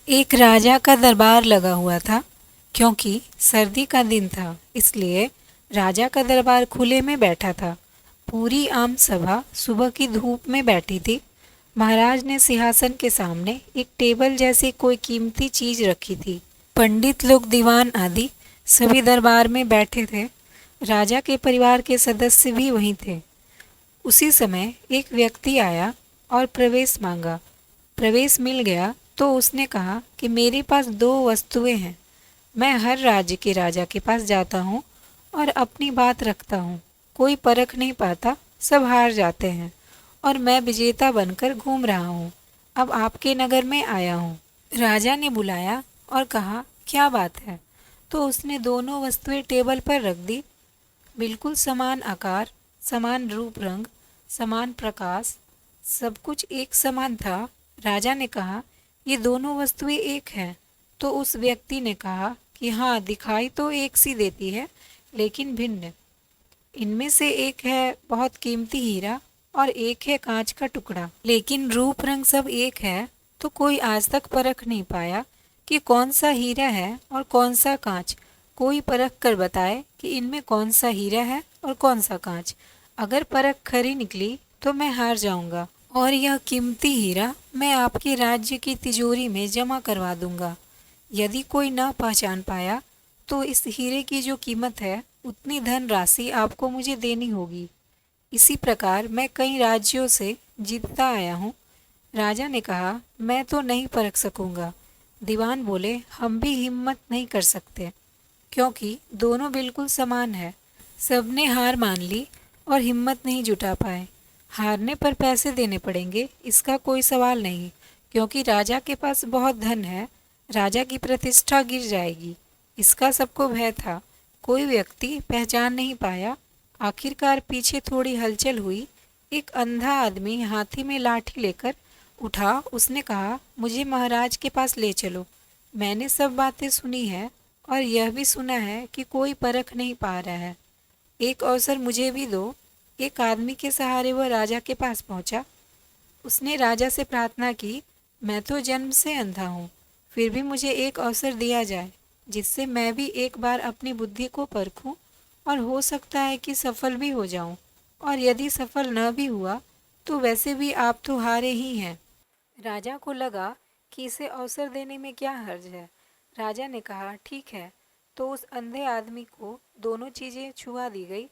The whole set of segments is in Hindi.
एक राजा का दरबार लगा हुआ था। क्योंकि सर्दी का दिन था, इसलिए राजा का दरबार खुले में बैठा था। पूरी आम सभा सुबह की धूप में बैठी थी। महाराज ने सिंहासन के सामने एक टेबल जैसी कोई कीमती चीज रखी थी। पंडित लोग, दीवान आदि सभी दरबार में बैठे थे। राजा के परिवार के सदस्य भी वहीं थे। उसी समय एक व्यक्ति आया और प्रवेश मांगा। प्रवेश मिल गया तो उसने कहा कि मेरे पास दो वस्तुएं हैं। मैं हर राज्य के राजा के पास जाता हूँ और अपनी बात रखता हूँ। कोई परख नहीं पाता, सब हार जाते हैं और मैं विजेता बनकर घूम रहा हूँ। अब आपके नगर में आया हूँ। राजा ने बुलाया और कहा, क्या बात है? तो उसने दोनों वस्तुएं टेबल पर रख दी। बिल्कुल समान आकार, समान रूप रंग, समान प्रकाश, सब कुछ एक समान था। राजा ने कहा, ये दोनों वस्तुएं एक हैं। तो उस व्यक्ति ने कहा कि हाँ, दिखाई तो एक सी देती है, लेकिन भिन्न। इनमें से एक है बहुत कीमती हीरा और एक है कांच का टुकड़ा, लेकिन रूप रंग सब एक है। तो कोई आज तक परख नहीं पाया कि कौन सा हीरा है और कौन सा कांच। कोई परख कर बताए कि इनमें कौन सा हीरा है और कौन सा कांच। अगर परख खरी निकली तो मैं हार जाऊंगा और यह कीमती हीरा मैं आपके राज्य की तिजोरी में जमा करवा दूंगा। यदि कोई न पहचान पाया तो इस हीरे की जो कीमत है उतनी धन राशि आपको मुझे देनी होगी। इसी प्रकार मैं कई राज्यों से जीतता आया हूँ। राजा ने कहा, मैं तो नहीं परख सकूंगा। दीवान बोले, हम भी हिम्मत नहीं कर सकते, क्योंकि दोनों बिल्कुल समान है। सबने हार मान ली और हिम्मत नहीं जुटा पाए। हारने पर पैसे देने पड़ेंगे, इसका कोई सवाल नहीं, क्योंकि राजा के पास बहुत धन है। राजा की प्रतिष्ठा गिर जाएगी, इसका सबको भय था। कोई व्यक्ति पहचान नहीं पाया। आखिरकार पीछे थोड़ी हलचल हुई। एक अंधा आदमी हाथी में लाठी लेकर उठा। उसने कहा, मुझे महाराज के पास ले चलो। मैंने सब बातें सुनी है और यह भी सुना है कि कोई परख नहीं पा रहा है। एक अवसर मुझे भी दो। एक आदमी के सहारे वह राजा के पास पहुंचा। उसने राजा से प्रार्थना की, मैं तो जन्म से अंधा हूँ, फिर भी मुझे एक अवसर दिया जाए जिससे मैं भी एक बार अपनी बुद्धि को परखूं और हो सकता है कि सफल भी हो जाऊं। और यदि सफल न भी हुआ तो वैसे भी आप तो हारे ही हैं। राजा को लगा कि इसे अवसर देने में क्या हर्ज है। राजा ने कहा, ठीक है। तो उस अंधे आदमी को दोनों चीज़ें छुआ दी गई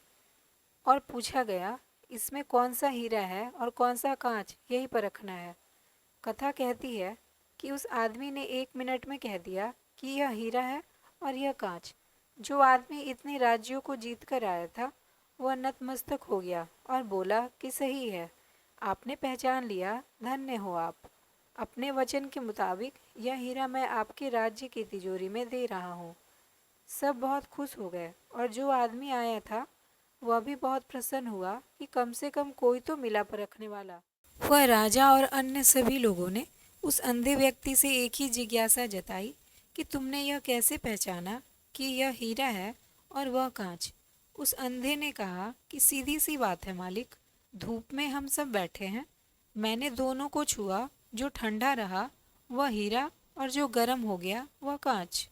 और पूछा गया, इसमें कौन सा हीरा है और कौन सा कांच, यही परखना है। कथा कहती है कि उस आदमी ने 1 मिनट में कह दिया कि यह हीरा है और यह कांच। जो आदमी इतने राज्यों को जीत कर आया था वह नतमस्तक हो गया और बोला कि सही है, आपने पहचान लिया, धन्य हो आप। अपने वचन के मुताबिक यह हीरा मैं आपके राज्य की तिजोरी में दे रहा हूँ। सब बहुत खुश हो गए और जो आदमी आया था वह भी बहुत प्रसन्न हुआ कि कम से कम कोई तो मिला परखने वाला। वह राजा और अन्य सभी लोगों ने उस अंधे व्यक्ति से एक ही जिज्ञासा जताई कि तुमने यह कैसे पहचाना कि यह हीरा है और वह कांच। उस अंधे ने कहा कि सीधी सी बात है मालिक, धूप में हम सब बैठे हैं। मैंने दोनों को छुआ, जो ठंडा रहा वह हीरा और जो गर्म हो गया वह कांच।